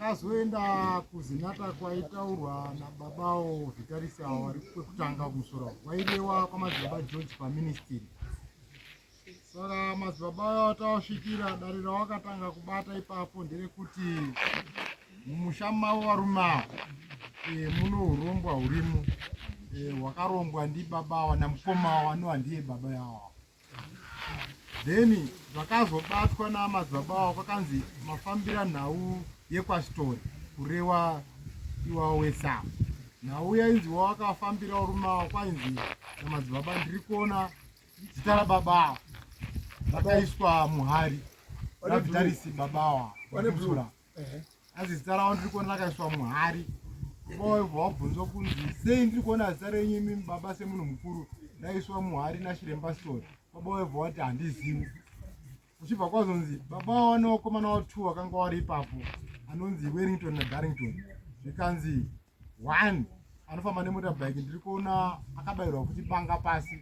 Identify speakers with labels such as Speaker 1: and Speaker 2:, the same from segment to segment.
Speaker 1: Ndakazoenda kuzinata kwaitaurwa nababawo vikarisi avo vari kwekutanga kumusoro wairewa kwamadzibaba George paministry. Saka madzibaba atausvikira dare rawakatanga kubata ipapo nderekuti mumusha mavo varume avo muno urongwa hurimo hwakarongwa ndibaba namukoma wanova ndiye baba yavo. Then zvakazobatwa namadzibaba avo kwakanzi mafambira nhau yekwasitore kurewa iwawo weSAMU. Nhau yainzi wawakafambira urume avo kwainzi namadzibaba ndiri kuona zita rababa avo rakaiswa Mhuri ravitarisi baba avo vanemvura. Asi zita ravo ndiri kuona rakaiswa Mhuri. Wabvunzwa kunzi sei ndiri kuona zita renyu imi baba semunhu mukuru raiswa Mhuri nachiremba Story. Baba webva wati handizivi. Uchibva kwazonzi baba wavo nevakomana vavo 2 vakanga vari ipapo anonzi Wellington naDarrington. Zvikanzi 1 anofamba nemotorbike ndiri kuona akabayirwa kuti banga pasi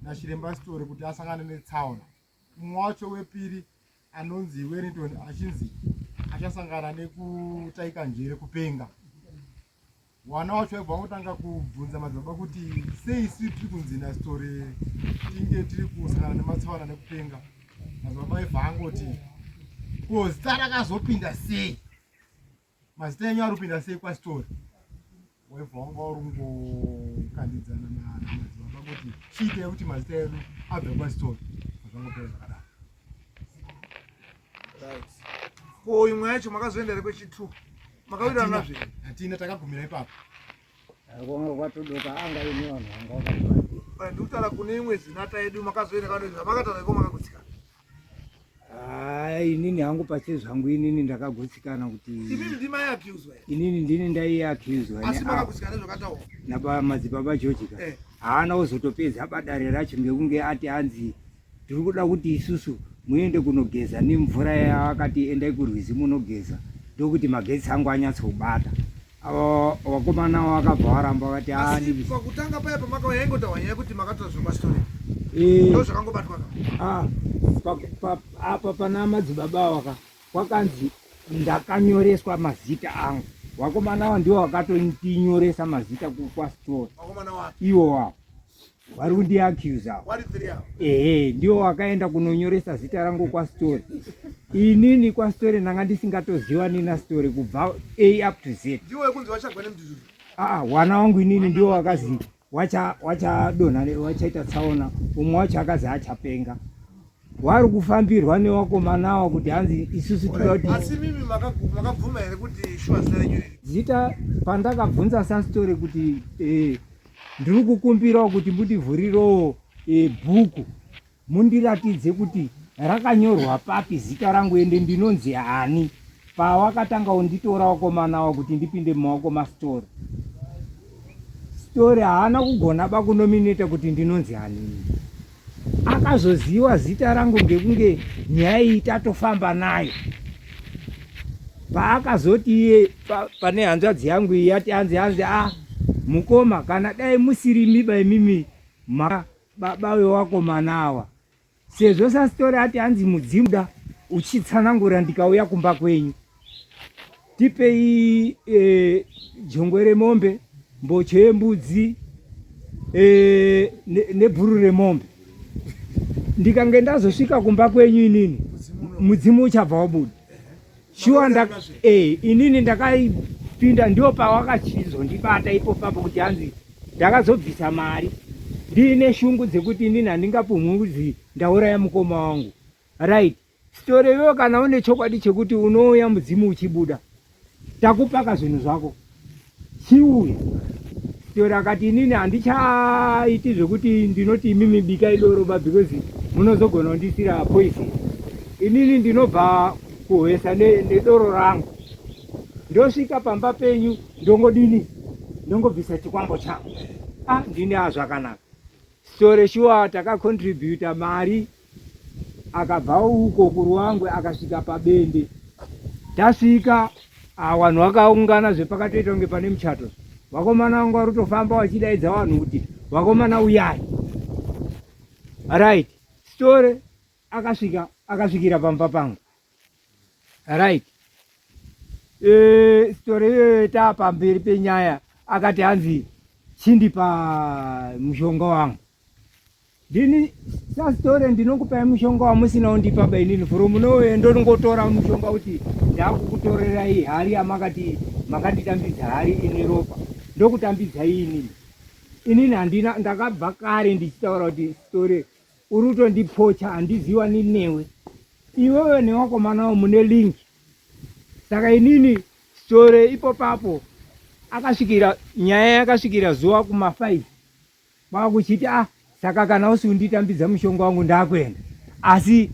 Speaker 1: nachiremba Story kuti asangane netsaona. Mumwe wacho wepiri anonzi Wellington achinzi achasangana nekutaika njere kupenga. Wana wacho waibva kutanga kubvunza madzibaba kuti sei isi tiri kunzi naStory tinge tiri kusangana nematsaona nekupenga. Madzibaba aibva angoti ko zita rakazopinda sei, mazita enyu ari kupinda sei kwaStory. Waibva wanga urungokandidzana namadzibaba kuti chiitei kuti mazita edu abve kwaStory. Zvangopera zvakadaro.
Speaker 2: Ko imwe yacho makazoenda kwechi2 makawira nazve
Speaker 1: hatina takagumira ipapo.
Speaker 3: Konga kwatodoka anga ine vanhu vanga
Speaker 2: vakati ndikutaura kune imwe zinata yedu makazoenda kandoza makataura iko makagutsikana.
Speaker 3: Inini hangu pachezvangu inini ndakagutsikana kuti
Speaker 2: inini ndima yakiuzwa
Speaker 3: inini ndini ndaiyakiuzwa
Speaker 2: asi makagutsikana zvakataura
Speaker 3: namadzibaba George haana kuzotopedza badare racho ngekunge ati hanzi tiri kuda kuti isusu muende kunogeza nemvura yakati endai kurwizi munogeza ndokuti magetsi angu anyatsobata. Vakomana vakabva varamba vakati
Speaker 2: pakutanga paya pamakauya yaingotaura nyaya yekuti makataura zvekwaStory ndo zvakangobatwa
Speaker 3: apa pana madzibaba waka kwakanzi ndakanyoreswa mazita angu. Vakomana ava ndivo vakatonyoresa mazita kwaStory. Ivo wavo vari kundiakiuza ndivo vakaenda kunonyoresa zita rangu kwaStory. Inini kwaStory ndanga ndisingatoziva ninaStory kubva A up to Z.
Speaker 2: Ndiwe kunzi wachagwa nemudhudhuru.
Speaker 3: Wana wangu inini ndiwo wakazi wachadonha wachaita tsaona. Umwe wacho akazi achapenga. Wari kufambirwa nevakomanawa kuti hanzi isusu tiri.
Speaker 2: Asi mimi makabvuma here kuti shuwa zita renyu iri.
Speaker 3: Zita pandakabvunza saStory kuti ndiri kukumbirawo kuti mundivhurirewo bhuku mundiratidze kuti rakanyorwa papi zita rangu ende ndinonzi hani. Pawakatanga unditora vakomanawa kuti ndipinde mumaoko maStory. Story haana kugona bakunomineta kuti ndinonzi hani. Akazoziva zita rangu ngekunge nyaya iyi tatofamba nayo. Paakazoti iye pane hanzvadzi yangu iyi yati hanzi mukoma kana dai musiri miba imimi baba wevakomanawa sezvo saStory ati hanzi mudzimuda uchitsanangura ndikauya kumba kwenyu tipei jongwe remombe, mbocho yembudzi nebhuru remombe. Ndikange ndazosvika kumba kwenyu inini mudzimu uchabva wabuda. Shuwa inini ndakaipinda ndio pawakachizondibata ipo papo kuti hanzi ndakazobvisa mari ndine shungu dzekuti inini handingapumhudzi ndauraya mukoma wangu. Right. Story wewe kana une chokwadi chekuti unouya mudzimu uchibuda takupaka zvinhu zvako chiuya. Story akati inini handichaiti zvekuti ndinoti imimi bika idoro because munozogona kundisira poison. Inini ndinobva kuhwesa nedoro rangu. Ndosvika pamba penyu ndongodini ndongobvisa chikwambo changu. Ndine azvakanaka. Story shuwa takacontributa mari akabva uko kuruwangwe akasvika pabende. Tasvika vanhu vakaungana zvepakatoita kunge pane muchato. Vakomana vangu vari kutofamba vachidaidza vanhu kuti vakomana uyai. Right. Story akasvikira pamba pangu. Right. Story hiyo tapa mbiri penyaya akati hanzi chindipa mushonga wangu. Ndini story ndinokupa mushonga wamusina undipa bainini from nowhere ndongotora mushonga kuti ndakukutorera iyi hari makanditambidza hari ine ropa ndokutambidza inini handina ndakabva kare ndichitaura kuti story urutondipocha handiziwa newe iwewe newakomanawo mune link. Saka inini story ipo papo akasvikira nyaya yakasvikira zuva kuma5 kwakuchiti saka kana usunditambidza mushonga wangu ndakwenda, asi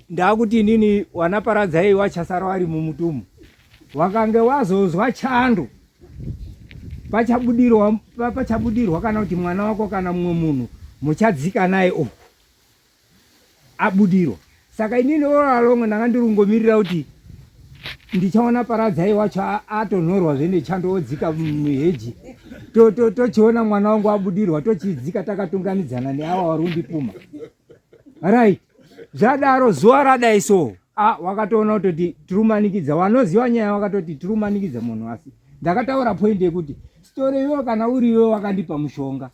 Speaker 3: ndakuti inini wanaparadzai wachasara wari mumutumu wakange wazozwa chando pachabudirwa kana kuti mwana wako kana mumwe munhu muchadzika naye abudirwa. Saka inini oralongo ndanga ndirungomirira kuti ndichaona paradzai wacho atonhorwa zvene chando odzika muheji tochiona mwana wangu abudirwa tochidzika takatunganidzana neava vari kundipuma right. Zvadaro zuva radai so wakatoona kutoti tirumanikidza wanoziva nyaya wakatoti tirumanikidza munhu. Asi ndakataura point yekuti story iwe kana uri iwe wakandipa mushonga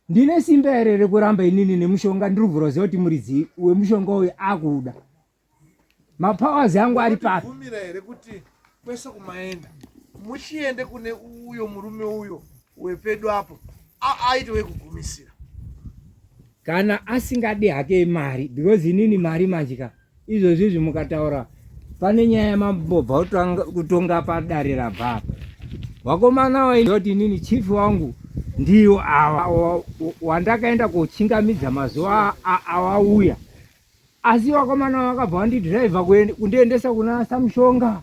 Speaker 3: ndine simba here rekuramba inini nemushonga ndirubvuroziva kuti muridzi wemushonga uyu akuda mapowers yangu ari papi.
Speaker 2: Vumira here kuti kwese kumaenda muchiende kune uyo murume uyo wepedu apo aite wekugumisira
Speaker 3: kana asingadi hake mari, because inini mari manjika izvozvi mukataura pane nyaya mambobva kutonga padare rabva wakomana waindoti inini chief wangu ndiyo awa wandakaenda kochingamidza mazuva awauya, asi wakomana wakabva wandidhiraivha kundiendesa kuna samushonga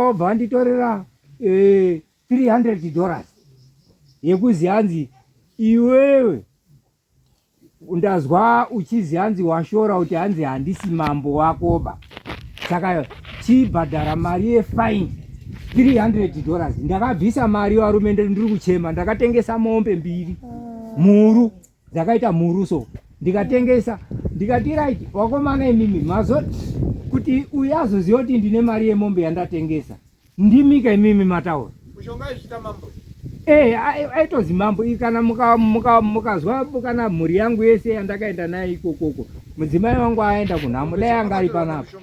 Speaker 3: wabva wanditorera $300 yekuzi hanzi iwewe ndazwa uchizi hanzi washora kuti hanzi handisi mambo wakoba, saka chibhadhara mari yefine $300. Ndakabvisa mari varume ndiri kuchema, ndakatengesa mombe 2 mhuru dzakaita mhuru so ndikatengesa ndikati right wakomana imimi mazoti kuti uyu azoziva kuti ndine mari yemombe yandatengesa ndimika imimi mataura
Speaker 2: mushonga izvita mambo
Speaker 3: aitozi mambo. Kana mukazwa kana mhuri yangu yese yandakaenda naye ikokoko mudzimai wangu aenda kunhamula yanga ari panapo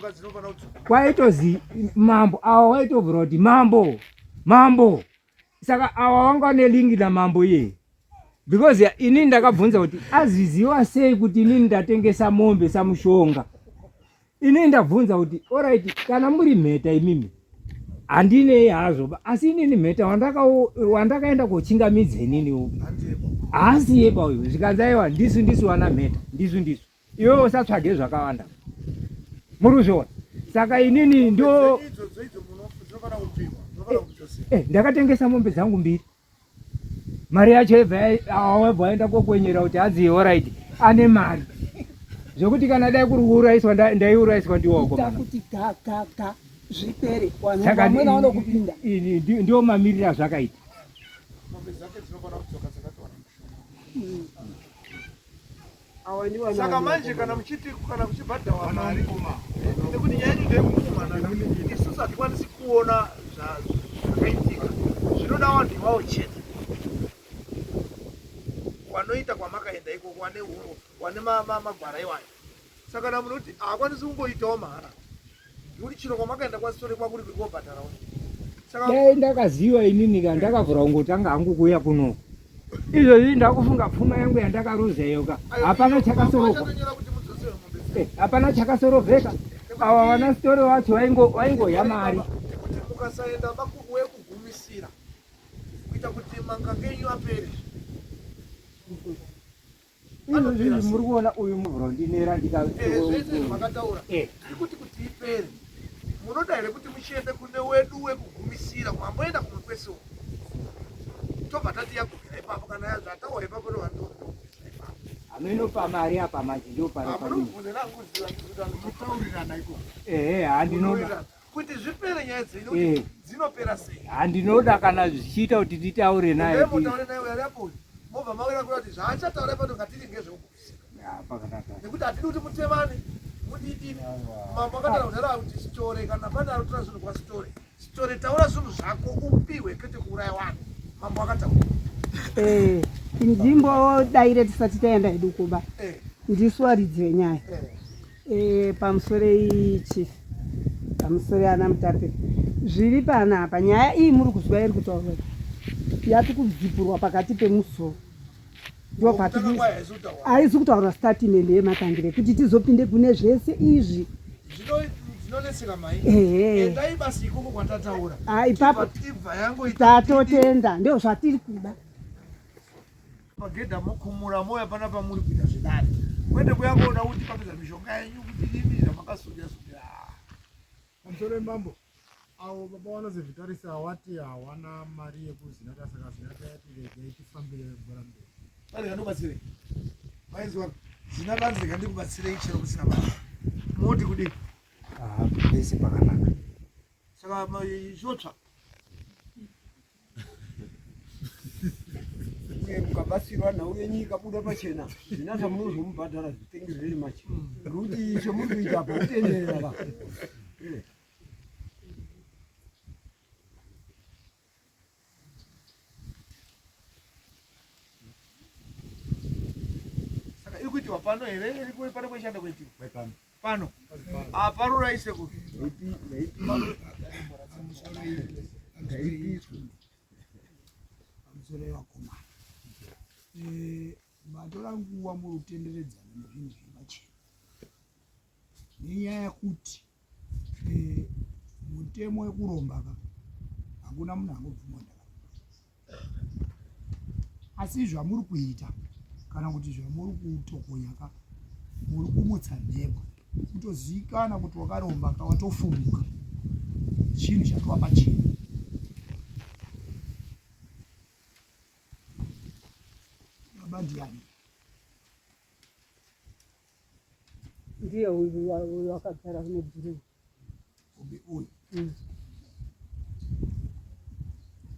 Speaker 3: kwaitozi mambo awa waitobvura kuti mambo. Saka awa wanga nelingi namambo iye, because inini ndakabvunza kuti aziziva sei kuti inini ndatengesa mombe samushonga. Inini ndabvunza kuti alright kana muri mheta imimi handinei hazvo, asi inini mheta wandakaenda kochingamidza inini haasi yeba uyu zvikanzaiwa ndisu wana mheta ndisu iwe usatsvage zvakawanda muruzviona. Saka inini ndo ndakatengesa mombe dzangu 2 mari yacho wabva waenda kokwenyera kuti hanzi alright ane mari zvokuti kana dai kuri kuuraiswa ndaiuraiswa ndiwokokuti
Speaker 4: zvipere vamwe vanokupinda
Speaker 3: ndio mamirira zvakaita.
Speaker 2: Saka manje kana muchiti kana kuchibhadhawa mari nekuti nyaya yedu ndeyekupumana isusu hatikwanisi kuona zvakaitika zvinoda vanhu ivavo chete wanoita kwamakaenda ikoko wane magwara iwayo. Saka kana munoti haakwanisi kungoitawo mahara nekuti chiro kwamakaenda kwasitore kwakuri kwekobhadharawo.
Speaker 3: Dai ndakaziva inini ka ndakavhura kungotanga hangu kuuya kuno izvozvi ndakufunga pfuma yangu yandakaruzeyoka hapana chakasorovheka. Ava vana sitori vacho vaingoya mari
Speaker 2: mukasaenda wekugumisira kuita kuti mangange enyu apere.
Speaker 3: izvozvi muri kuona uyu muvhuro ndinera
Speaker 2: zvese makataura ikuti kuti ipere munoda here kuti muchiende kune wedu wekugumisira mwamboenda kumwe kwese tobva tati yagumira ipapo kana yazva ataura ipapo novanhu
Speaker 3: amenopa mari apa manje
Speaker 2: ndopaamutaurirana ikoko
Speaker 3: handinoda
Speaker 2: kuti zvipere nyaya dzenyu dzinopera sei.
Speaker 3: Handinoda kana zvichiita kuti titaure naye
Speaker 2: mutaure naye uyariapo mobva mawira kuda kuti zvaachataura ipato ngatiri ngezveugumisira nekuti hatidi kuti mutemane mudidi mambo akataura kuti story kana pane anotora zvinhu kwa story taura zvinhu zvako upiwe kwete kuuraya vanhu mambo akataura
Speaker 4: nzvimbo daire tisati taenda hedu kuba ndisu waridzi wenyaya pamusoro ichi pamusoro ana mutape zviri panapa nyaya iyi muri kuzwa iri kutaurwa yati kudzipurwa pakati pemusoro ndo haizi kutaura statement yematangire kuti tizopinde kune zvese izvi
Speaker 2: zvinoneseka mai endai basi ikoko kwatataura
Speaker 4: ipapo tatotenda ndio zvatiri kuda
Speaker 2: pagedha mokumura moya pana pamuri kuita zvidare kwete kuyangoona kuti papedza mishonga yenyu kuti imi zvamakasukira
Speaker 1: pamusoro wembambo avo baba vanozozvitarisa wati hawana mari yekuzinata saka zinata yatiregei tifambire bhora mberi
Speaker 2: pane kandobatsirei maizwa zinata ndirega ndikubatsirei chero kusina mari moti kudii
Speaker 3: pese pakanaka
Speaker 2: saka zvotsva
Speaker 5: mukabatsirwa nhau yenyu ikabuda pachena zvinata munozomubhadhara zvitengerere macho ngekuti izvo muri kuita apa kutenderera
Speaker 2: saka iri kuitiwa pano here iri pano kweshanda kuitiwa pano paruraise kuti
Speaker 5: pamusoro yevakomana matora nguva muri kutenderedzana nezvinhu zvemachena nenyaya yekuti mutemo wekuromba hakuna munhu angobvuma ndaka asi zvamuri kuita kana kuti zvamuri kutokonyaka muri kumutsa mhepo kutozivikana kuti wakaromba kawatofumuka chinhu chatova pachena baba ndiani
Speaker 4: ndiye uyu wakagara kunebhuruu
Speaker 5: obe uyu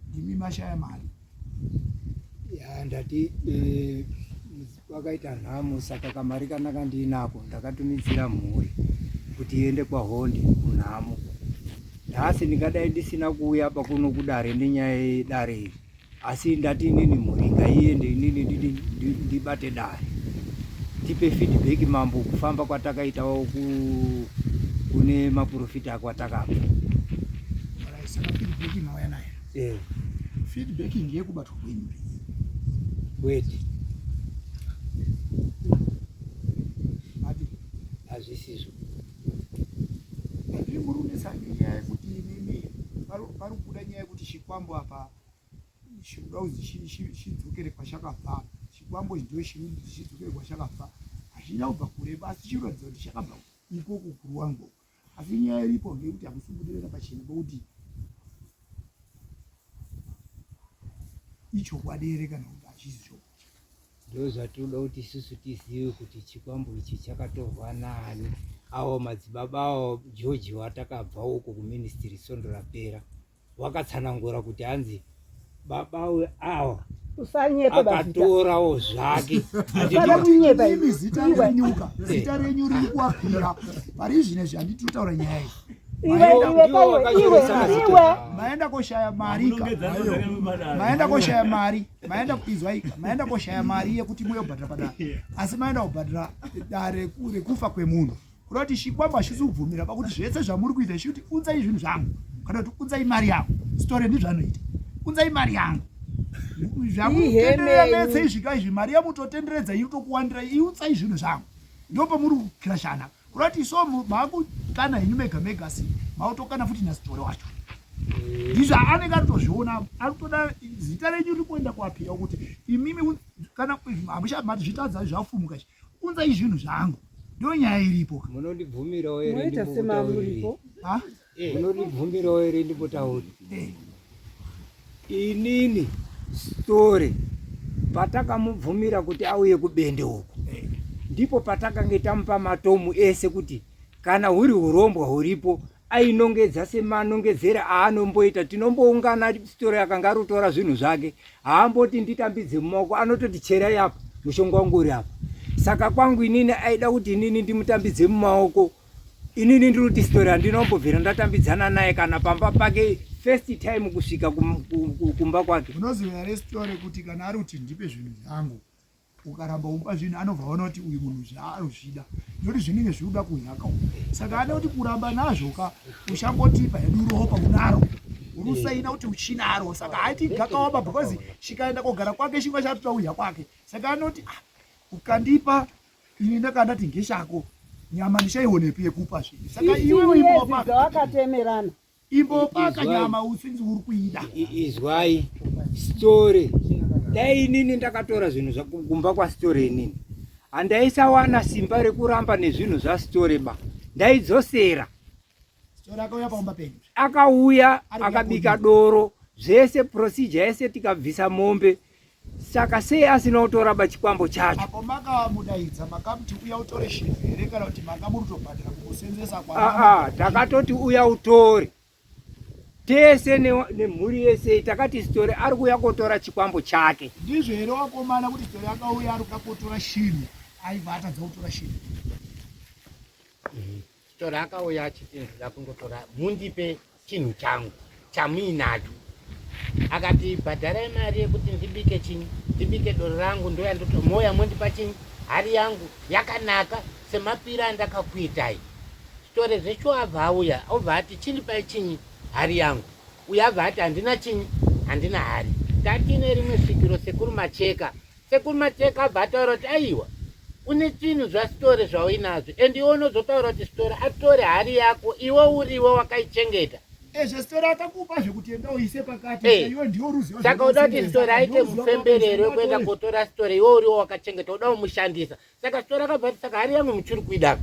Speaker 5: ndimi mashaya mari
Speaker 3: ndati wakaita nhamo saka kamari kanaka ndiinako ndakatumidzira mhuri kuti iende kwahondi kunhamo nhasi ndingadai ndisina kuuya pakuno kuDare nenyaya yedare iri asi ndati inini mhuri ngaiende inini ndibate dare tipe feedback mambo kufamba kwatakaitawo kune maprofita akwatakabva
Speaker 5: saka feedback mauya nayo feedback ngeyekubatwa kwenyu
Speaker 3: weti
Speaker 5: ati
Speaker 3: hazvisizvo
Speaker 5: andiri muri kunesa nyaya yekuti inini pari kubuda nyaya yekuti Chikwambo apa chinoda kuzi chidzokere kwachakabva Chikwambo ndo chidzokere kwachakabva hachina kubva kureba asi chinoratidza kuti chakabva ikoko kuruwango asi nyaya iripo ngekuti hakusumbudirira pachena pokuti ichokwadi here kana kuti hachisi chokwadi
Speaker 3: ndo zvatoda kuti isusu tizive kuti Chikwambo ichi chakatorwa nani avo madzibaba avo George watakabva uko kuministry sondo rapera wakatsanangura kuti hanzi baba awa akatorawo zvake
Speaker 5: imi zita renyuka zita renyu riri kuapira pari zvine zvanditotaura nyaya iyi maenda koshaya mari maenda koshaya mari maenda kuizwaika maenda koshaya mari yekuti muyobhadhara padare asi maenda kubhadhara dare rekufa kwemunhu kuda kuti Chikwambo hachisi kubvumira pakuti zvese zvamuri kuita chikuti unzai zvinhu zvangu kana kuti unzai mari yangu story ndizvanoita unzai mari yangu zvamutenderera mese izvika izvi mari yamutotenderedza inotokuwandira iutsai zvinhu zvangu ndo pamuri kukirashana kuda kuti iso maakukana henyu mega mega si mautokana futi nasitori wacho ndizvo anenge atotozviona arikutoda zita renyu riri kuenda kuapira kuti imimi kana hamushamati zvitadza zvafumuka unzai zvinhu zvangu ndo nyaya iripo
Speaker 3: munondibvumirawo here munondibvumirawo here ndimbotauri inini story patakamubvumira kuti auye kubende uko ndipo patakange tamupa matomu ese kuti kana huri urombwa huripo ainongedza semanongedzera aanomboita tinomboungana story akanga arutora zvinhu zvake haamboti nditambidze mumaoko anototi cherai apa mushonga wangu uri apa Saka kwangu inini aida kuti inini ndimutambidze mumaoko. Inini ndiri kuti story andinombobvira ndatambidzana naye kana pamba pake first time kusvika kumba kwake.
Speaker 5: Unoziva here story kuti kana ari kuti ndipe zvinhu zvangu ukaramba umba zvinhu anobva aona kuti uyu munhu zvaarozvida nekuti zvinenge zviuda kuhaka. Saka ane kuti kuramba nazvo ushangotipa hedu ropa unaro urusaina kuti uchinaro. Saka haiti gakawamba because chikaenda kogara kwake chimwe chatotauya kwake. Saka anoti ukandipa ini ndakandati ngeshako nyama ndichaionepi yekupa zvinhu. Saka iwewe imbopaka
Speaker 4: wakatemerana
Speaker 5: imbopaka nyama usinzi uri kuida.
Speaker 3: Izwai story dai inini ndakatora zvinhu zvakumba kwa story inini handaisawana simba rekuramba nezvinhu zvastory ba ndaidzosera.
Speaker 5: Story akauya paumba penyu
Speaker 3: akauya akabika doro zvese procedure yese tikabvisa mombe. Saka sei asina kutoraba chikwambo chacho?
Speaker 5: Apo makamudaidza makamuti uya utore shinhu here kana kuti makamurutobhadhira kumusenzesa kwa?
Speaker 3: Takatoti uya utore tese nemhuri yese takati story ari kuya kotora chikwambo chake.
Speaker 5: Ndizvo here wakomana kuti story akauya ari kutora shinhu aibva atadza kutora shinhu?
Speaker 6: Story akauya achiti ndida kundotora mundipe chinhu changu chamuinacho. Akati bhadharai mari yekuti ndibike chinyi, ndibike doro rangu ndoyandotomoya mondipa chinyi, hari yangu yakanaka semapira andakakuitai. Story zvecho abva auya obva ati chindipai chinyi, hari yangu. Uya abva ati handina chinyi, handina hari. Tatine rimwe svikiro sekuru Macheka. Sekuru Macheka abva ataura kuti aiwa une chinhu zvasitory zvauinazvo ende iwe unozotaura kuti story atore hari yako iwe uriwe wakaichengeta.
Speaker 5: Story akakupa zvekuti enda uise pakati iwe ndio ruzivo.
Speaker 6: Saka uda kuti story aite mufemberero wekuenda kotora story iwe uriwe wakachengeta uda kumushandisa. Saka story akabva saka hari yangu muchiri kuida.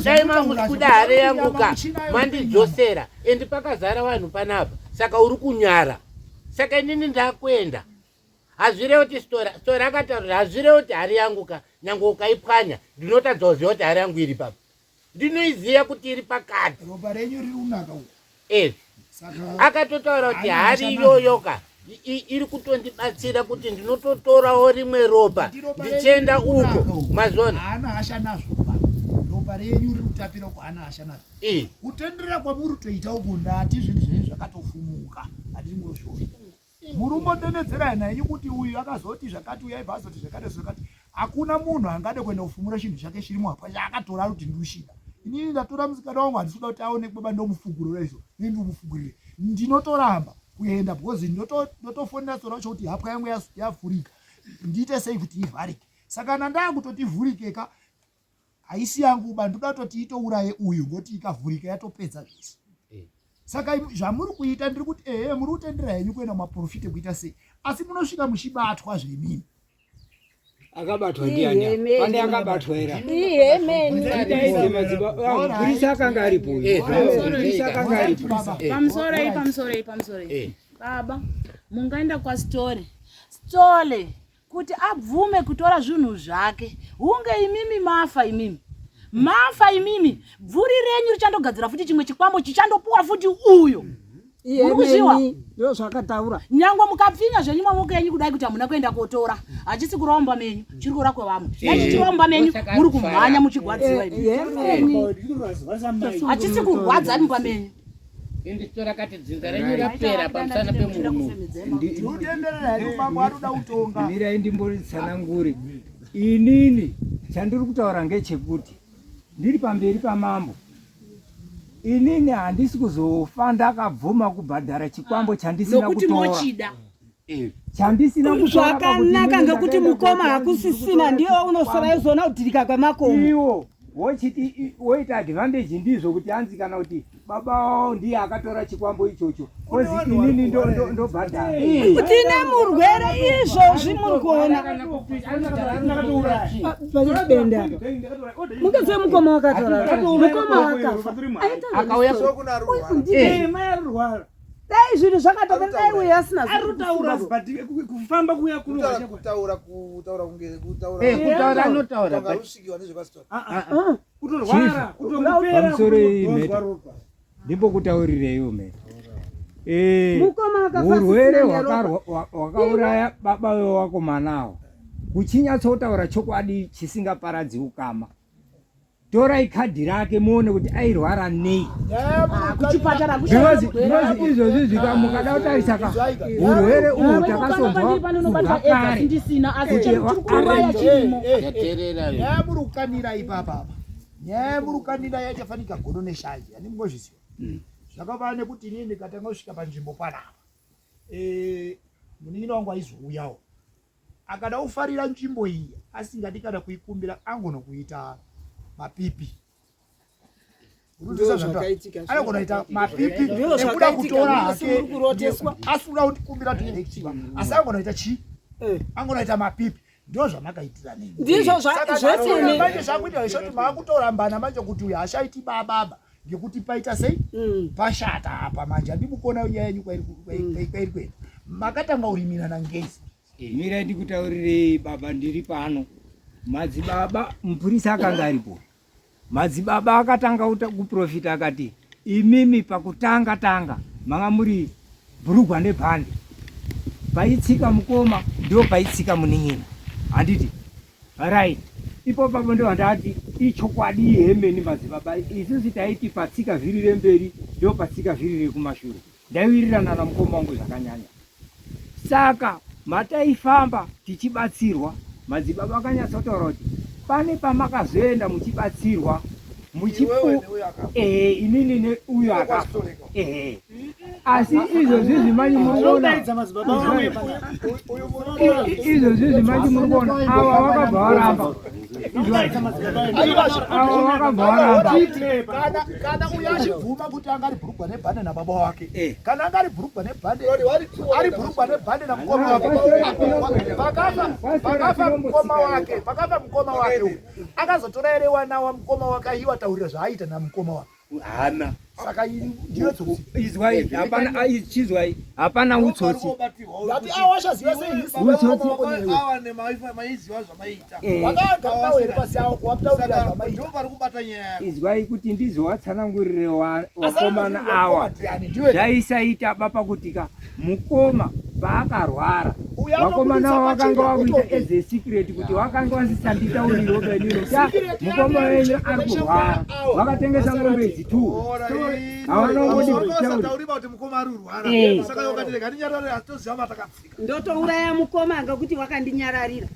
Speaker 6: Dai mangu kuda hari yangu ka mandidzosera ende pakazara vanhu panapa. Saka uri kunyara. Saka inini ndakwenda. Hazvirevo kuti story akataura hazvirevo kuti hari yangu ka nyange ukaipwanya ndinotadza kuziva kuti hari yangu iri papa. Ndinoiziva kuti iri pakati.
Speaker 5: Ropa renyu riri kunaka uko.
Speaker 6: Akatotaura kuti hari iyoyoka iri kutondibatsira kuti ndinototorawo rimwe ropa ndichienda uko mazona.
Speaker 5: Hana hasha nazvo ropa renyu riri kutapira uko hana hasha nazvo. Kutenderera kwamuri toita uko ndati zvinhu zvenyu zvakatofumuka hatiri muroshori. Muri umbodonhedzera naye kuti uyu akazoti zvakati uya ibva azoti zvakati hakuna munhu angade kuenda kufumura chinhu chake chiri muhapa chaakatora kuti ndiushida. Inini ndatora musikana wangu handisida kuti aonekwe baba ndomufugurira izvo ndimufugurire ndinotoramba kuenda because ndotofonera sora cho kuti hapwa yangu yavhurika ndiite sei kuti ivharike. Saka ndandaa kutoti ivhurikeka haisi yangu ba ndoda kutoti itouraye uyu ngoti ikavhurika yatopedza zvese. Saka zvamuri kuita ndiri kuti muri kutendera henyu kuenda maprofite kuita sei asi munosvika muchibatwa zvenini.
Speaker 3: Akabatwa ndiani? Pane akabatwa era. Mhuri akanga aripo.
Speaker 7: Pamusoro. Baba, mungaenda kwa story kuti abvume kutora zvinhu zvake. Hunge imimi mafa imimi. Bvuri renyu richandogadzira futi chimwe chikwambo chichandopuwa futi uyo.
Speaker 4: Ndio zvakataura.
Speaker 7: Nyangwa mukapfinya zvenyu mamuko yenyu kudai kuti hamuna kuenda kotora. Hachisi kuromba menyu, chiri kurakwa vamwe. Dai chiromba menyu muri kumhanya muchigwadziwa imi. Hachisi kurwadza mumba menyu.
Speaker 6: Indi story kati dzinza renyu rapera pamusana pemunhu.
Speaker 5: Ndinotenderera henyu baba aruda utonga.
Speaker 3: Mira indimboritsanangure. Inini chandiri kutaura ngechekuti ndiri pamberi pamambo. Inini handisi kuzofa ndakabvuma kubhadhara chikwambo chandisina kutora.
Speaker 7: Nokuti mochida.
Speaker 3: Chandisina kutora.
Speaker 4: Zvakanaka ngekuti mukoma hakusisina ndiyo unosora izona kudirika kwemakomo.
Speaker 3: Iwo wochiti woita advantage ndizvo kuti anzi kana kuti baba wao ndiye akatora chikwambo ichocho. Kozi inini ndo bhadhara.
Speaker 4: Kuti ne murwere izvo zvimuri kuona. Benda. Mukazwe mukoma wakatora. Mukoma wakafa.
Speaker 6: Akauya
Speaker 2: kuna ruwa.
Speaker 5: Mayarwara.
Speaker 4: Dai zvinhu zvakatopera dai uya asina
Speaker 5: arutaura zibadike kufamba kuya kunowa
Speaker 2: kutaura
Speaker 6: anotaura
Speaker 2: ngarusikiwa nezvepasitori
Speaker 5: kutorwara kutongopera
Speaker 3: ndipo kutaurireiwo me
Speaker 4: mukoma akafa
Speaker 3: urwere hwakauraya baba wako manawo kuchinyatsotaura chokwadi chisingaparadzi ukama. Torai khadhi rake muone kuti airwara nei.
Speaker 7: Kuchipatara
Speaker 3: Because izvozvi zvikamukada kutarisa urwere uhu takasonzwa kare.
Speaker 5: Nyamurukanira ipapa. Nyamurukanira yachafanika godo neshanje. Ani mungozviziva. Zvakava nekuti inini ndikatanga kusvika panzvimbo panapa. Munin'ina wangu aizouyawo. Akada kufarira nzvimbo iyi asingadi kana kuikumbira angonokuita mapipi. Anogona kuita mapipi nekuda kutora hake asura kutikumbira tunechiva asi angonoita chi angonoita mapipi. Ndio zvamakaitira nini.
Speaker 4: Ndizvo zvese
Speaker 5: manje zvakuita zvoti maakutora mbana manje kuti uyu ashaiti baba ngekuti paita sei pashata apa manje andimukona nyaya yenyu kwairi makatanga urimirana ngezi.
Speaker 3: Mira ndikutaurire baba ndiri pano. Madzibaba mupurisa akanga aripo. Madzibaba akatanga kuprofita akati imimi pakutanga manga muri bhurugwa nebhande. Paitsika mukoma ndio paitsika munin'ina. Handiti right ipo papo ndio ndati ichokwadi hemeni madzibaba isusu taiti patsika vhiri remberi ndio patsika vhiri rekumashure. Ndaiwirirana namukoma wangu zvakanyanya. Saka mataifamba tichibatsirwa madzibaba akanyatsotaura kuti pane pamakazoenda muchibatsirwa inini neuyo akafa. Asi izvozvi zvimanyi munoona izvozvi zvimanyi munoona ava vakabva varamba
Speaker 5: kana uyo achibvuma kuti angari bhurugwa nebhande nababa wake kana angari bhurugwa nebhande ari bhurugwa nebhande namukoma wake pakafa mukoma wake akazotora ere wana wamukoma wake aiwataurira zvaaita namukoma wake
Speaker 3: hana.
Speaker 5: Saka
Speaker 3: izwai hapana utsotsi.
Speaker 5: Yati awashaziva sei
Speaker 2: awa nemaiziva zvamaita
Speaker 5: vakagapawere pasi awo kuwapitaurira zvamaita
Speaker 2: vari kubata nyaya
Speaker 3: izwai kuti ndizowatsanangurire wakomana awa zvaisaita baba kutika mukoma paakarwara vakomana ava vakanga vakuita as a secret kuti vakanga vasisanditauriro benino mukoma wenyu ari kurwara vakatengesa ngombe idzi 2
Speaker 4: ndotouraya mukoma anga kuti wakandinyararira.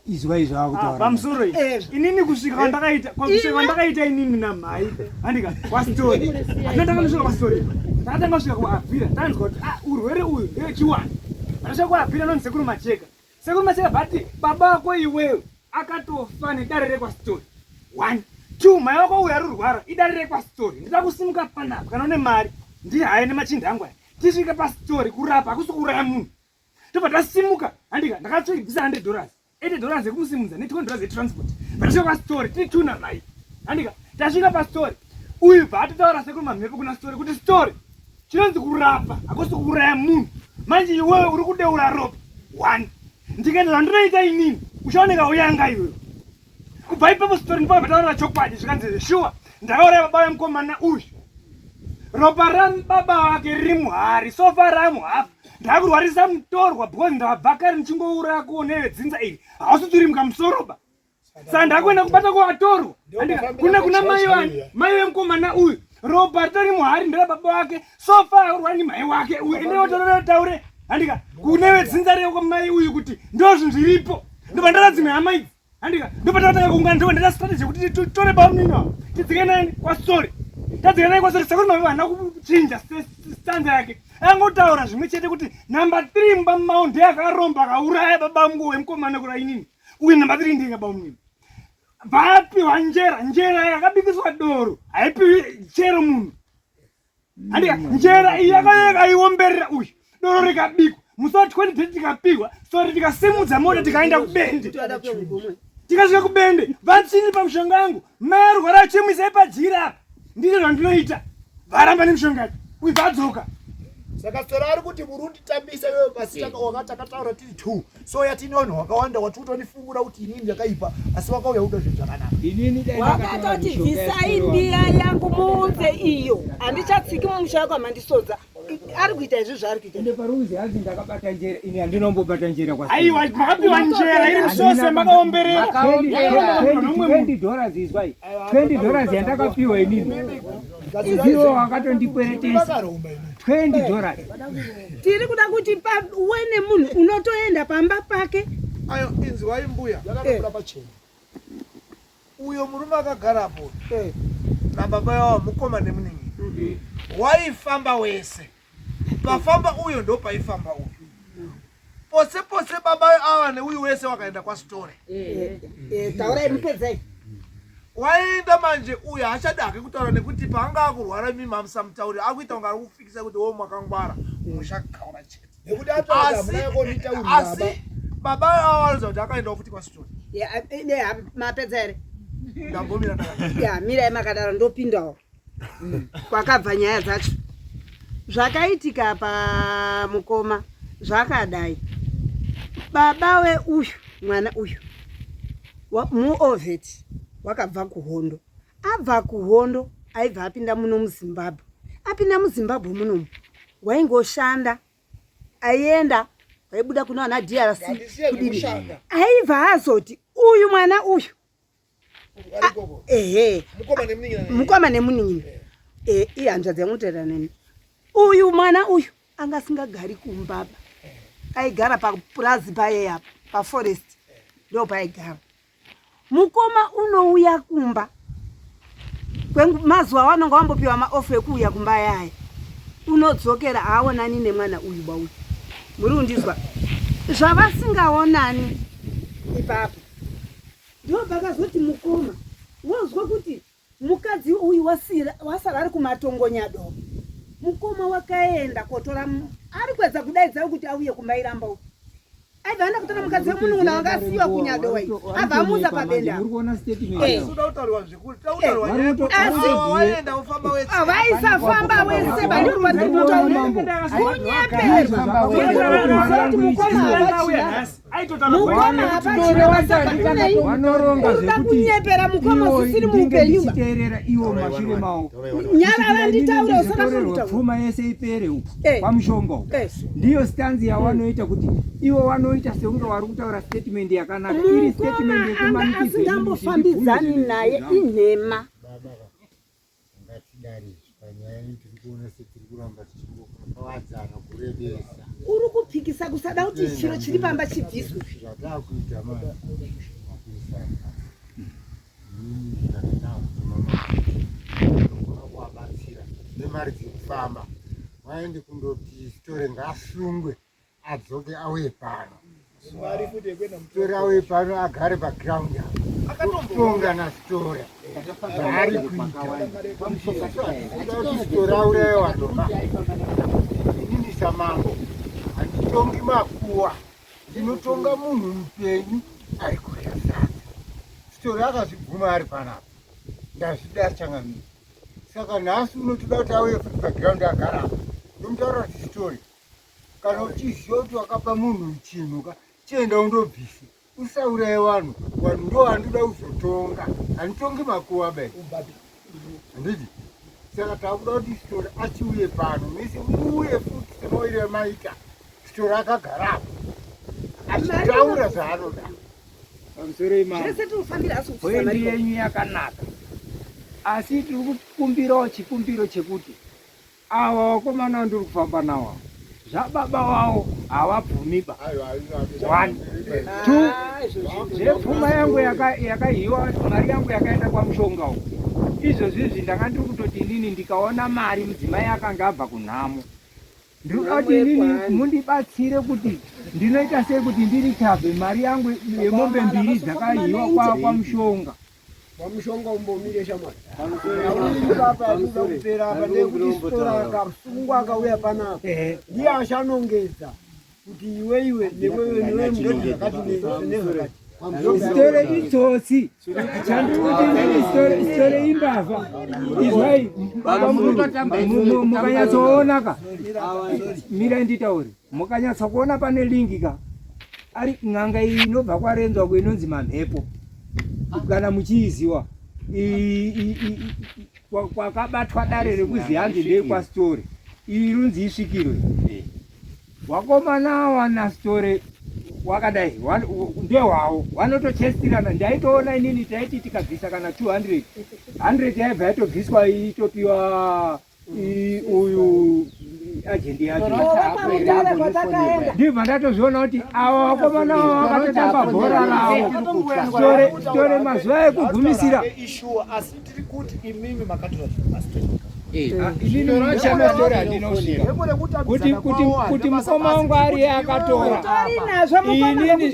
Speaker 3: Izwa izva akutaura.
Speaker 8: Pamusoro inini kusvika ndakaita inini namai handika kwastory. Ndakatanga kusvika kwastory. Ndakatanga kusvika kuabhira tanzwa kuti urwere uyu ndechiwana. Ndasvika kuabhira noni sekuru macheka. Sekuru macheka bati baba wako iwewe akatofa nedare rekwastory. 1 2 mai wako uyu ari kurwara idare rekwastory. Ndida kusimuka panapa kana une mari ndiye haye nemachinda angu aya. Tisvika pastory kurapa hakusi kuuraya munhu. Tobva tasimuka handika ndakatsvigisa $100. $80 ekumusimudza ne$20 etransport. Ndasvika pastory tituna mai. Handika tasvika pastory. Uyu bhaatotaura sekuru mamhepo kuna story kuti story chinonzi kurapa hakusi kuuraya munhu. Manje iwewe uri kudeura ropa. 1 ndikaenda zvandinoita inini uchaoneka uyanga iwewe. Kubva ipapo story ndipakabhataurira chokwadi zvikanzi sure ndakauraya baba vemukomana uyu. Ropa rababa wake riri muhari sofa ramuhafu. Ndakurwarisa mutorwa because ndabva kare ndichingouraya kuonewe dzinza iri hausitsuri mukamusoroba. Saka ndakuenda kubata kuvatorwa kuna mai vemukomana uyu. Ropa ritori muhari nderababa wake sofa aurwa nimai wake uyu endeotaure handika kunewe dzinza rekomai uyu kuti ndo zvinhu zviripo. Ndobva ndaradzimwe hama idzi handika ndobva takatanga kuungana ndobva ndada strategy kuti titore babamunini tidzike naye kwastory. Tadzika naye kwastory sekuru maveva hana kuchinja stanza yake. Angotaura zvimwe chete kuti number 3 mumba mumao ndiye akaromba akauraya baba vangu vemukomana kura inini. Uyu number 3 ndiye babamunini. Vapiwa njera yakabikiswa doro haipiwi chero munhu. Handika njera iyi yakaiomberera uyu doro rikabikwa musati kweti teti tikapigwa sori tikasimudza mota tikaenda kubende. Tikasvika kubende vachini pamushonga wangu mai arwara achimwisai pajira apa ndizvo zvandinoita varamba nemushonga uyu vadzoka.
Speaker 5: Saka story ari kuti murunditambisa iwewe basi takataura tiri 2 so yatine vanhu vakawanda watutonifungira kuti inini ndakaipa asi wakauya uda zvinhu zvakanaka.
Speaker 4: Wakatoti visai mbiya yangu muunze iyo handichatsiki mumusha wako mandisodza ari kuita izvi zvaari kuita
Speaker 3: ende paruzi hanzi ndakabata njere ini handinombobata njere
Speaker 8: aiwa makapiwa njera iri musose makaomberera
Speaker 3: $20 izwai $20 yandakapiwa inini ivo wakatondikweretesa $20
Speaker 4: tiri kuda kuti uine munhu unotoenda pamba pake
Speaker 2: ayo inzwai mbuya yakatokura pachena uyo murume akagarapo nababa yavo mukoma nemuningi waifamba wese pafamba uyo ndo paifamba uyo pose pose baba ava neuyu wese wakaenda kwaSithole
Speaker 4: taurai mupedzai
Speaker 2: waenda manje uyo hachadake kutaura nekuti paanga akurwara mimi hamusamutauri akuita kunge ari kufikisa kuti wo mwakangwara mushakaura chete
Speaker 5: nekuti atoamuna
Speaker 2: asi baba ava vanoziva kuti akaendawo futi kwaSithole
Speaker 4: mapedza here
Speaker 2: ndambomira
Speaker 4: mirai makadaro ndopindawo kwakabva nyaya dzacho zvakaitika pamukoma zvakadai baba weuyu mwana uyu muovheti wakabva kuhondo abva kuhondo aibva apinda muno muZimbabwe apinda muZimbabwe munomu waingoshanda aienda waibuda kuna ana DRC kudini aibva azoti uyu mwana uyu mukoma nemunin'ina ihanzva dzemutera neni uyu mwana uyu anga asingagari kumbaba aigara papurazi paye apa paforest ndo paaigara mukoma unouya kumba mazuva wanonga wambopiwa maofu ekuuya kumba yaya unodzokera haaonani nemwana uyu bauyu muri kundizwa zvavasingaonani ipapo ndo pakazoti mukoma wozwa kuti mukadzi uyu wasara ari kumatongonya doko mukoma wakaenda kotora ari kwedza kudaidza kuti auye kumbairamba uyu aibva anda kutora mukadzi wemunun'una wanga asiyiwa kunyadowa iyi abva amusa pabenda vaisafamba wese vandiruvakunyepera mukoma usisiri muupenyu
Speaker 3: iwo mashure mawo
Speaker 4: nyarara nditaura usana
Speaker 3: pfuma yese ipere uku pamushonga uku ndiyo stanzi yawanoita kuti iwo wanoita seunge wari kutaura statement yakanaka iri statement
Speaker 4: yekumanikizeambofambidzani naye inhema uri kupikisa kusada kuti chiro chiri pamba chibviswe
Speaker 1: nemari dzekufamba waende kundoti Sithole ngaasungwe adzoke auye pano Sithole auye pano agare paground akatonga naSithole zvaari kuita Sithole aurayiwa ndomba inini samango handitongi makuwa ndinotonga munhu mupenyu ari kurya sadza Sithole akazviguma ari panapa ndazvida changamira saka nhasi unotoda kuti auye futi paground agara ndomutaura kuti Sithole kana uchiziva kuti wakapa munhu chinhu chienda undobvise usauraye vanhu ndo handoda kuzotonga handitongi makuwa bai handiti saka takuda kuti Sithole achiuye pano misi muuye futi semaoire maita Sithole akagarapo achitaura zvaanoda
Speaker 3: poendi yenyu yakanaka asi tiri kukumbirawo chikumbiro chekuti ava vakomana vandiri kufamba navo zvababa wavo havabvumiba 1 2 zvepfuma yangu yakahiwa mari yangu yakaenda kwamushonga uku izvozvizvi ndanga ndiri kutoti inini ndikaona mari mudzimai akanga abva kunhamo ndinoda kuti inini mundibatsire kuti ndinoita sei kuti ndiri chabve mari yangu yemombe 2 dzakahiwa kwamushonga
Speaker 5: wamushonga umbomire shamwari auri papa akuda kupera apa nekuti Sithole akasungwa akauya panapa ndiye achanongedza kuti iwe newe mudodi yakati nezvakati
Speaker 3: Sithole itsotsi chandikuti inini Sithole imbavha izwai mukanyatsoonaka mira nditauri mukanyatsokuona pane lingi ka ari n'anga iyi inobva kwarenzwa kweinonzi mamhepo kana muchiiziwa kwakabatwa dare rekuzi hanzi ndei kwaSithole irunzi isvikirwe wakomana wana story wakadai ndehwawo vanotochestirana. Ndaitoona inini taiti tikabvisa kana 200 yaibva yatobviswa itopiwa uyu ajendi yacho. Ndibva ndatozviona kuti ava vakomana vakatotamba bhora ravo story mazuva ekugumisira
Speaker 2: asi tiri kuti imimi makatora
Speaker 3: kuti mukoma wangu ari akatora inini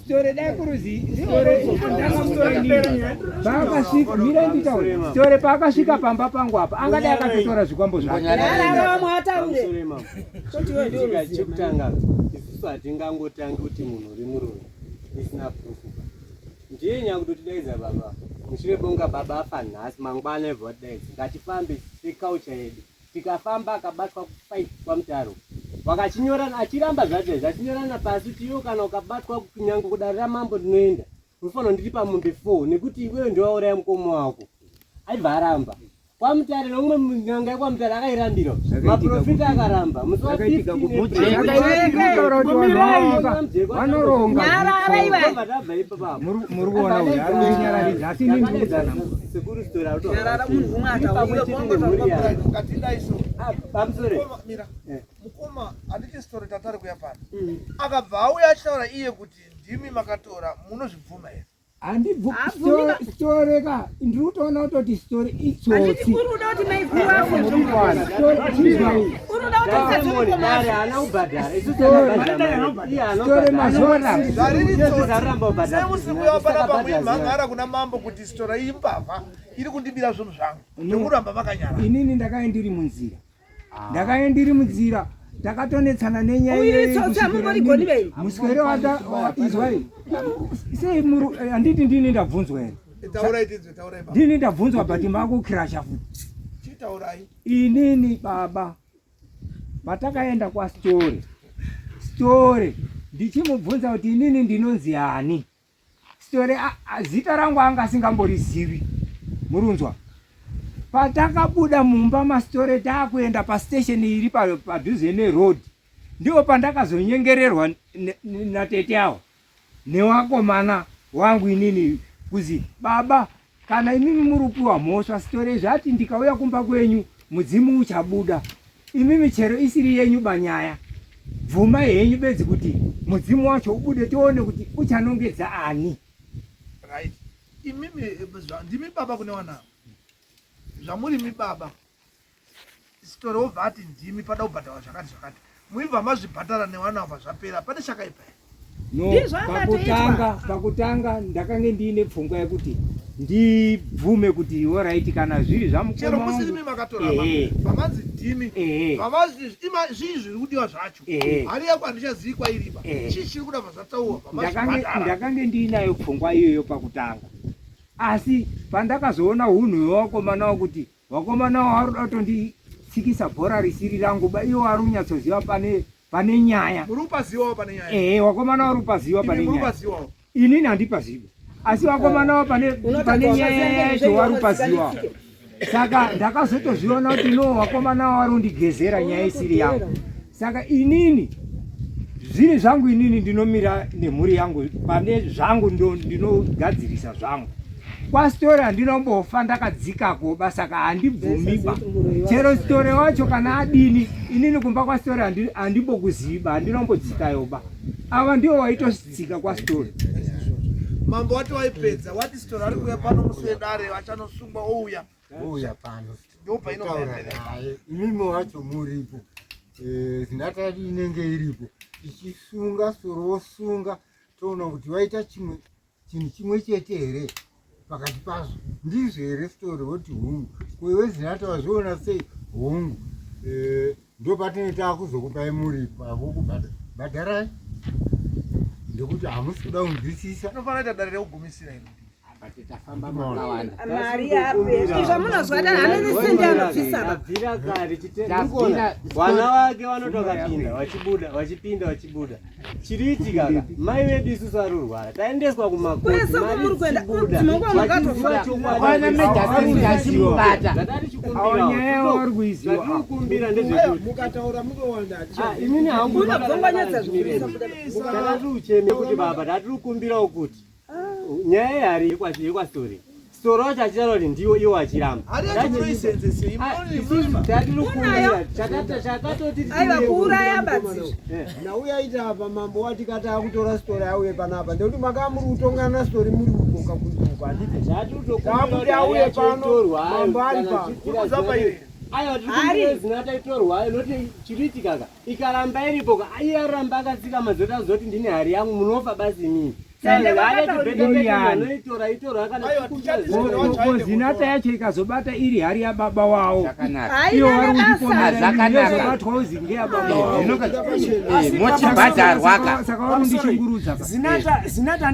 Speaker 3: story dai kuruzi story paakasvika pamba pangu apa angadai akatotora zvikwambo
Speaker 9: zvakechekutanga isusu hatingangotangi kuti munhu uri muroyi isina prufu ndiyenya kutotidaidza baba mushure bonga baba afa nhasi mangwana ebva watidaidza ngatifambe seculture yedu tikafamba akabatwa kufight kwamutaro wakachinyorana achiramba zvacho zvachinyorana pasi kuti iwo kana ukabatwa kunyange kudare ramambo ndinoenda unofanira ndiri pamombe 4 nekuti iweyo ndowauraya mukoma wako aibva aramba kwamutare nomumwe mnyanga yekwamutare akairambira maprofita akaramba
Speaker 2: mukoma handiti story tatari kuya pano akabva auya achitaura iye kuti ndimi makatora munozvibvuma here
Speaker 3: storeka ndiri kutoona kutoti story itsotsi
Speaker 2: mangara kuna mambo kuti stora iyi mbavha iri kundibira zvinhu zvangu nekuramba vakanyara.
Speaker 3: Inini ndakaya ndiri munzira takatonetsana nenyaya muswere waizwai sei handiti ndini ndabvunzwa here ndini ndabvunzwa but makukirasha futi inini baba patakaenda story ndichimubvunza kuti inini ndinonzi hani story zita rangu anga asingamborizivi murunzwa. Patakabuda mumba masitore taakuenda pastation iri padhuze neroad ndiwo pandakazonyengererwa natete avo newakomana wangu inini kuzi baba kana imimi murupiwa mhosva sitore zvati ndikauya kumba kwenyu mudzimu uchabuda imimi chero isiri yenyu banyaya bvuma henyu bedzi kuti mudzimu wacho ubude tione kuti uchanongedza ani.
Speaker 2: Right. Imimi ndimi baba kune wanangu zvamuri mibaba story obva ati ndimi pada kubhadharwa zvakati muibva mazvibhadhara nevana vabva zvapera pane chakaipa
Speaker 3: pakutanga ndakange ndiine pfungwa yekuti ndibvume kuti alright kana zviri
Speaker 2: chero musirimi makatora vamanzi ndimi vamazi zvii zviri kudiwa zvacho hari yako handichazivi kwairipa chii chiri kuda zvataurwa
Speaker 3: ndakange ndiinayo pfungwa iyoyo pakutanga asi pandakazoona unhu hwewakomana kuti wakomana vari kuda kutonditsikisa bhora risiri rangu iwo vari kunyatsoziva pane nyaya wakomana vari kupaziva pane nyaya inini handipaziva asi wakomana pane nyaya yacho vari kupaziva saka ndakazotozviona kuti no wakomana vari kundigezera nyaya isiri yangu saka inini zviri zvangu inini ndinomira nemhuri yangu pane zvangu ndinogadzirisa zvangu kwasitori handinombofa ndakadzikako basa ka handibvumiba chero sitori wacho kana adini inini kumba kwasitori handimbokuziva handinombodzikayoba ava ndiwo waitositsika kwasitori
Speaker 2: mambo wati waipedza wati sitori ari kuya pano muDare vachanosungwa ouya
Speaker 1: pano
Speaker 2: ndopa
Speaker 1: imimi wacho muripo zinatadi inenge iripo ichisunga soro wosunga toona kuti waita chinhu chimwe chete here pakati pazvo ndizvo here sitori woti hungu kwewe zinata wazviona sei hungu ndopatinoita kuzokupai muripo akukubhadharai ndekuti hamusi kuda kunzwisisa
Speaker 2: nofanira kuita dare rekugumisira ino
Speaker 6: Tafamba makawanda.
Speaker 4: Mari yape. Izvo munozwa dani hanene sendi anobvisa.
Speaker 9: Abvira kare chitenda. Vana vake vanotokapinda vachibuda. Chiriti kaka. Mai vedu isusu arurwara. Taendeswa kumakoti.
Speaker 4: Kwese kumuri kwenda. Tinongwa makatofura.
Speaker 6: Wana medhasingazimbata.
Speaker 3: Awanyewa vari kuiziwa.
Speaker 9: Zvatikumbira ndezvekuti.
Speaker 5: Mukataura mukawanda.
Speaker 9: Inini hangu
Speaker 4: Unobvongonyedza zvikuru.
Speaker 9: takati ucheme kuti baba tatiri kukumbira ukuthi nyaya yari yekwastori stori wacho achitaura kuti ndiwo iwo achiramba tatiri kukumbira chakatoti
Speaker 4: aiwa kuuraya badziso
Speaker 10: nauya ita apa mambo wati kati akutora stori auye panapa ndekuti makaa muri kutongana stori muri kukoka kunduka nditi auye pano mambo ari pano
Speaker 9: aiwa tiri zinataitorwayo noti chiriti kaka ikaramba iripo aiyaramba akatsika mazota zoti ndine hari yangu munofa basi mini
Speaker 3: zinata yacho ikazobata iri hari yababa wavo ivo vari kuchipomeraazobatwa uzi ngeyababa wavo
Speaker 6: mochibhadharwaka
Speaker 3: saka vari ndichingurudza
Speaker 2: zinata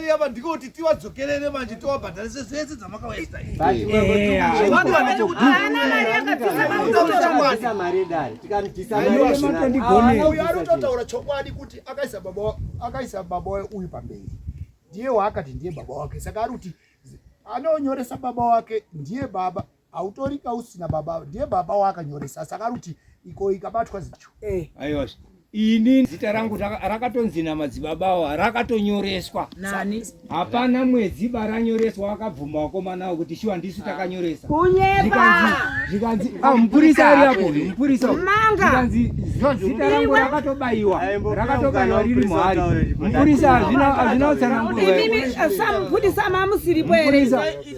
Speaker 2: yapa ndikoti tiwadzokerere manje tiwabhadharise zese dzamakawaisa
Speaker 5: anototaura chokwadi kuti akaisa baba uyu pamberi ndiye waakati ndiye baba wake saka ari kuti anonyoresa baba wake ndiye baba autorika usina baba ndiye baba waakanyoresa saka ari kuti iko ikabatwa zicho
Speaker 3: aiwa ini zita rangu rakatonzina madzibaba rakatonyoreswa
Speaker 7: nani
Speaker 3: hapana mwedzi baranyoreswa wakabvuma wakomanawo kuti shiwa ndisu takanyoresa zvikanzi mupurisa ari apo mupurisa zvikanzi zita rangu rakatobayiwa riri muhari mupurisa hazvina
Speaker 4: utsanangurwasamupurisa mamusiripo ere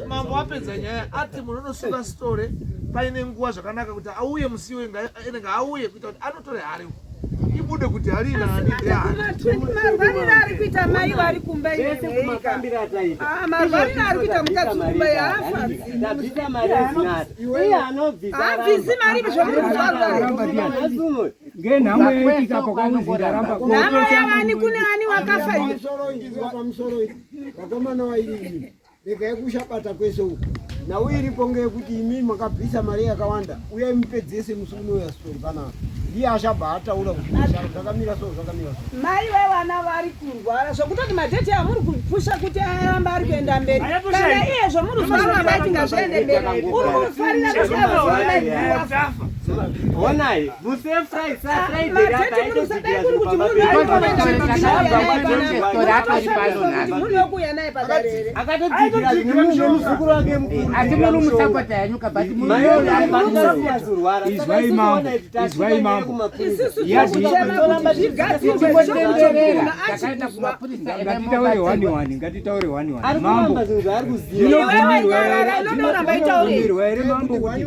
Speaker 2: mambo apedza nyaya ati munonosunga sitore paine nguva zvakanaka kuti auye musiwe enenge auye kuita kuti anotore hari ibude kuti harina
Speaker 4: marwarira ari kuita mai vari kumba marwarira ari kuita mukadzi kumba yaafabvisi mari zvomuruzvarwari
Speaker 3: ngenhamo yaitika pakauzindaramba
Speaker 4: nhamo yavani kune ani wakafa
Speaker 10: pamusoro vakomana vairi regai kushabata kwese uku nauyi iripo ngeyekuti imi makabvisa mari yakawanda uyai mupedzese musi unoya stori panapa iye achabva ataura kuti zvakamira so zvakamira so
Speaker 4: mai vevana vari kurwara zvokutoti madheti amuri kupusha kuti aramba ari kuenda mberi kana iye zvomuruzvarwa vaiti ngazviende mberi uri kufarira kusaaa
Speaker 9: onai musefrai
Speaker 4: munokuya naye padarere
Speaker 9: akatodzikira nemuzukuru wake mukuru
Speaker 6: asi muri musapota yanyuka bati
Speaker 3: izwai mambo
Speaker 6: takaenda kumapurisa
Speaker 3: ngatitaure wani mambo
Speaker 4: zvinokumirwa
Speaker 3: ere mambo kuti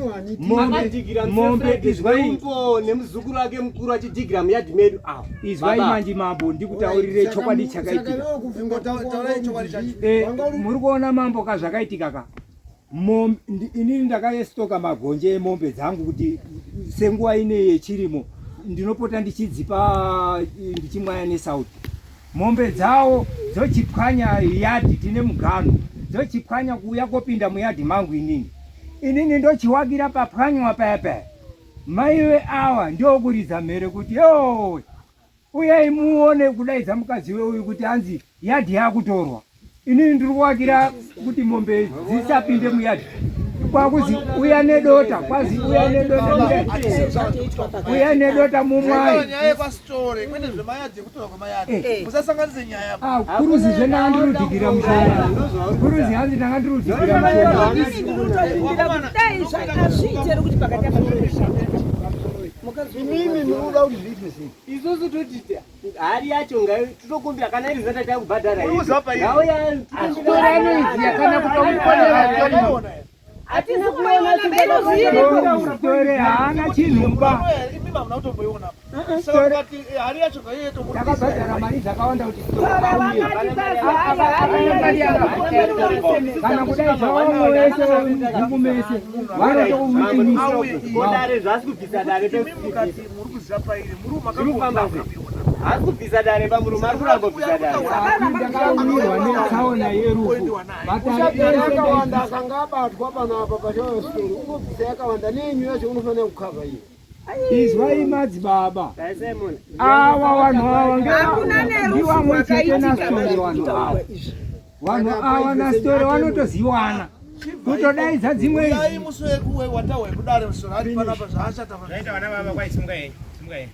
Speaker 3: mombe
Speaker 9: izwaimbo nemuzukuru wake mukuru achidhigira muyadhi medu awo
Speaker 3: izwai manje mambo ndikutaurire chokwadi chakaitika muri kuona mambo kazvakaitika ka inini ndakastoka magonje emombe dzangu kuti senguva ine yechirimo ndinopota ndichidzipa ndichimwaya nesauti mombe dzawo dzochipwanya yadhi tine mugano dzochipwanya kuuya kopinda muyadhi mangu inini ndochiwakira papwanywa payapaya maiwe awa ndokuridza mhere kuti yo uyai muone kudaidza mukadzi weuyu kuti hanzi yadhi yakutorwa inini ndiri kuwakira kuti mombe dzisapinde muyadhi kwakuzi uya nedota kwazi uya nedota mumwai kuruzi zvenandirudhikira mushora kuruzi hanzi ndangandirudhikira mushora
Speaker 10: imimi ndinoda kuti zviitwe sei
Speaker 9: isusu toti hari yacho titokumbira kana iri zata takubhadhara
Speaker 6: kana kutomukonera
Speaker 4: atina kuona
Speaker 3: stori haana chinhuba takabhadhara mari dzakawanda kuti kana kudai zvavamwe wese vungu mese vanotouitimisa
Speaker 9: dare zvasi kubvisa dare
Speaker 2: muri kuziva pairi muri makangofamba
Speaker 9: Akubvisa dare pamurume arikurangobvisa dare.
Speaker 3: Ndakaumirwa netsaona yerufu.
Speaker 10: Usapera yakawanda akanga abatwa panapa paChaSithole unobvisa yakawanda nenyu yacho unofanira kukhava iyo.
Speaker 3: Izwai madzibaba.
Speaker 9: Taisai muna.
Speaker 3: Ava vanhu ava ndiwa mwechete naSithole vanhu ava. Vanhu ava naSithole vanotoziwana. Kutodaidza dzimwe
Speaker 2: Mushure kuwe watawe kuDare Mushure ari panapa zvaachata
Speaker 6: Zvaita vana baba kwaisimuka here.